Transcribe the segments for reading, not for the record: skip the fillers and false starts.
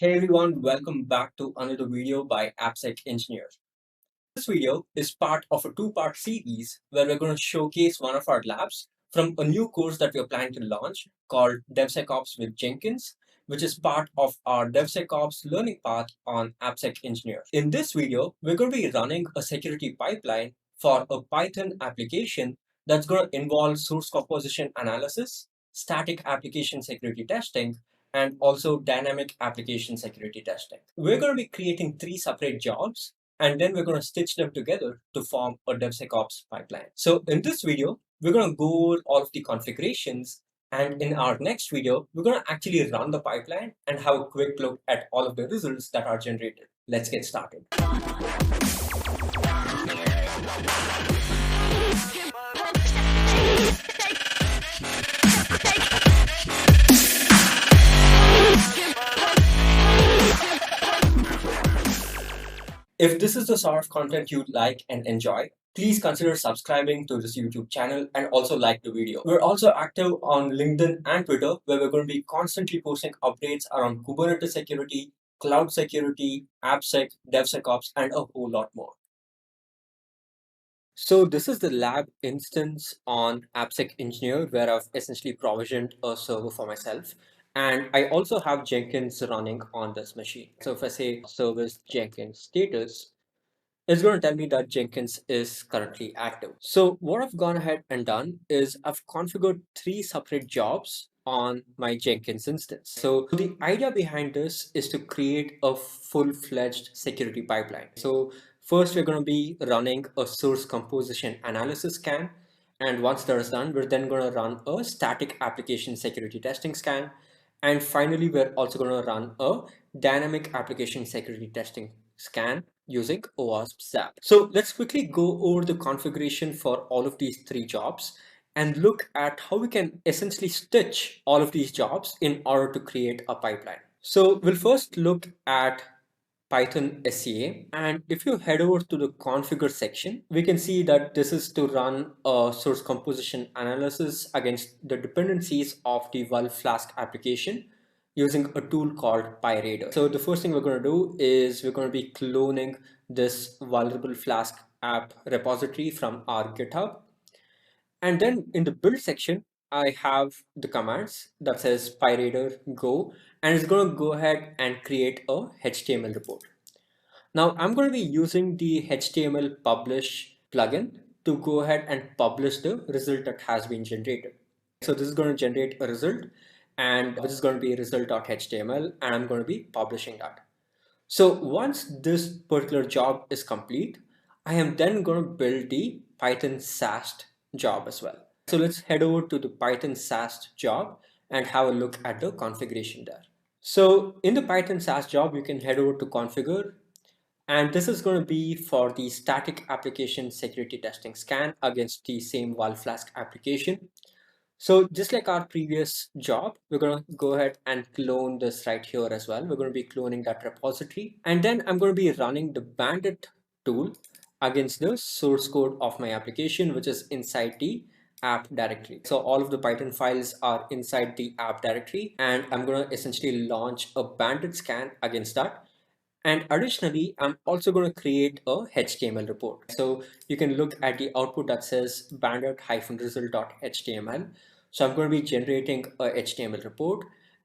Hey everyone, welcome back to another video by AppSecEngineer. This video is part of a two-part series where we're going to showcase one of our labs from a new course that we're planning to launch called DevSecOps with Jenkins, which is part of our DevSecOps learning path on AppSecEngineer. In this video, we're going to be running a security pipeline for a Python application that's going to involve source composition analysis, static application security testing, and also dynamic application security testing. We're going to be creating three separate jobs, and then we're going to stitch them together to form a DevSecOps pipeline. So in this video, we're going to go over all of the configurations, and in our next video, we're going to actually run the pipeline and have a quick look at all of the results that are generated. Let's get started. If this is the sort of content you'd like and enjoy, please consider subscribing to this YouTube channel and also like the video. We're also active on LinkedIn and Twitter, where we're going to be constantly posting updates around Kubernetes security, cloud security, AppSec, DevSecOps, and a whole lot more. So this is the lab instance on AppSecEngineer where I've essentially provisioned a server for myself. And I also have Jenkins running on this machine. So if I say service Jenkins status, it's going to tell me that Jenkins is currently active. So what I've gone ahead and done is I've configured three separate jobs on my Jenkins instance. So the idea behind this is to create a full-fledged security pipeline. So first, we're going to be running a source composition analysis scan. And once that is done, we're then going to run a static application security testing scan. And finally, we're also going to run a dynamic application security testing scan using OWASP ZAP. So let's quickly go over the configuration for all of these three jobs and look at how we can essentially stitch all of these jobs in order to create a pipeline. So we'll first look at Python SCA, and if you head over to the configure section, we can see that this is to run a source composition analysis against the dependencies of the flask application using a tool called PyRadar. So the first thing we're going to do is we're going to be cloning this vulnerable flask app repository from our GitHub. And then in the build section, I have the commands that says PyRadar go, and it's going to go ahead and create a HTML report. Now I'm going to be using the HTML publish plugin to go ahead and publish the result that has been generated. So this is going to generate a result, and which is going to be result.html, and I'm going to be publishing that. So once this particular job is complete, I am then going to build the Python SAST job as well. So let's head over to the Python SAST job and have a look at the configuration there. So in the Python SAST job, you can head over to configure, and this is going to be for the static application security testing scan against the same flask application. So just like our previous job, we're going to go ahead and clone this right here as well. We're going to be cloning that repository. And then I'm going to be running the bandit tool against the source code of my application, which is inside the app directory. So all of the Python files are inside the app directory, and I'm going to essentially launch a bandit scan against that. And additionally, I'm also going to create a HTML report. So you can look at the output that says bandit-result.html. So I'm going to be generating a HTML report,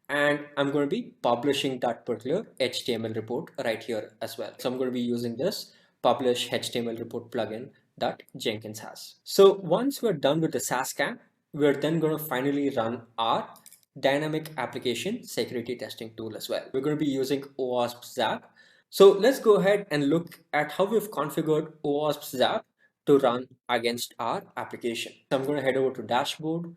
and I'm going to be publishing that particular HTML report right here as well. So I'm going to be using this publish HTML report plugin that Jenkins has. So once we're done with the SAST scan, we're then going to finally run our dynamic application security testing tool as well. We're going to be using OWASP ZAP. So let's go ahead and look at how we've configured OWASP ZAP to run against our application. So I'm going to head over to dashboard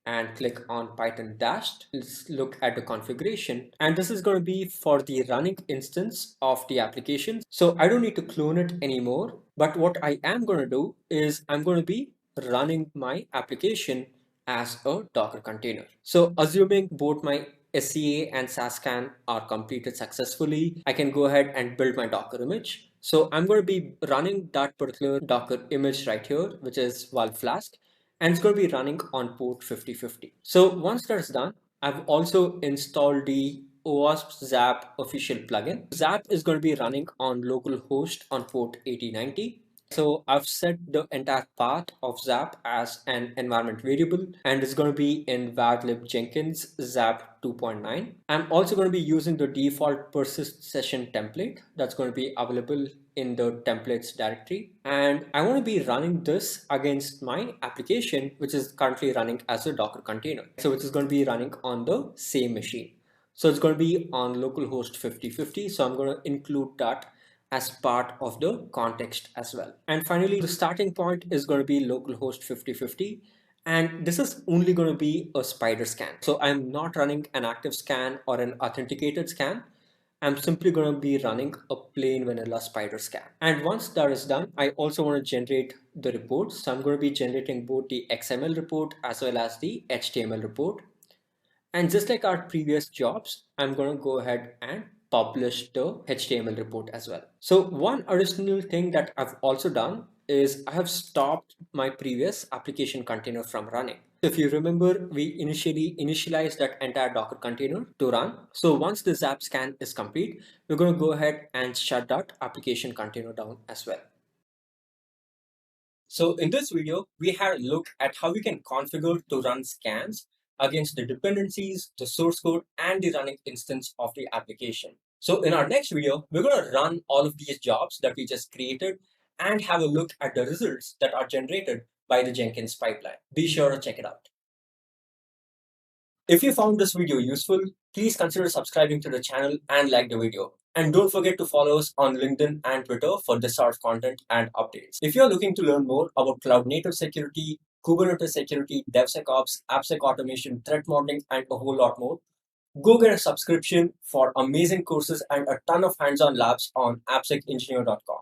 and click on Python DAST. Let's look at the configuration. And this is going to be for the running instance of the application. So I don't need to clone it anymore. But what I am going to do is I'm going to be running my application as a Docker container. So assuming both my SCA and SAST scan are completed successfully, I can go ahead and build my Docker image. So I'm going to be running that particular Docker image right here, which is flask, and it's going to be running on port 5050. So once that's done, I've also installed the OWASP Zap official plugin. Zap is going to be running on localhost on port 8090. So I've set the entire path of Zap as an environment variable, and it's going to be in varlib Jenkins Zap 2.9. I'm also going to be using the default persist session template that's going to be available in the templates directory. And I want to be running this against my application, which is currently running as a Docker container. So which is going to be running on the same machine. So it's going to be on localhost 5050. So I'm going to include that as part of the context as well. And finally, the starting point is going to be localhost 5050. And this is only going to be a spider scan. So I'm not running an active scan or an authenticated scan. I'm simply going to be running a plain vanilla spider scan. And once that is done, I also want to generate the reports. So I'm going to be generating both the XML report as well as the HTML report. And just like our previous jobs, I'm going to go ahead and publish the HTML report as well. So one additional thing that I've also done is I have stopped my previous application container from running. If you remember, we initialized that entire Docker container to run. So once the Zap scan is complete, we're going to go ahead and shut that application container down as well. So in this video, we had a look at how we can configure to run scans against the dependencies, the source code, and the running instance of the application. So in our next video, we're going to run all of these jobs that we just created and have a look at the results that are generated by the Jenkins pipeline. Be sure to check it out. If you found this video useful, please consider subscribing to the channel and like the video. And don't forget to follow us on LinkedIn and Twitter for this sort of content and updates. If you're looking to learn more about cloud native security, Kubernetes security, DevSecOps, AppSec automation, threat modeling, and a whole lot more, go get a subscription for amazing courses and a ton of hands-on labs on AppSecEngineer.com.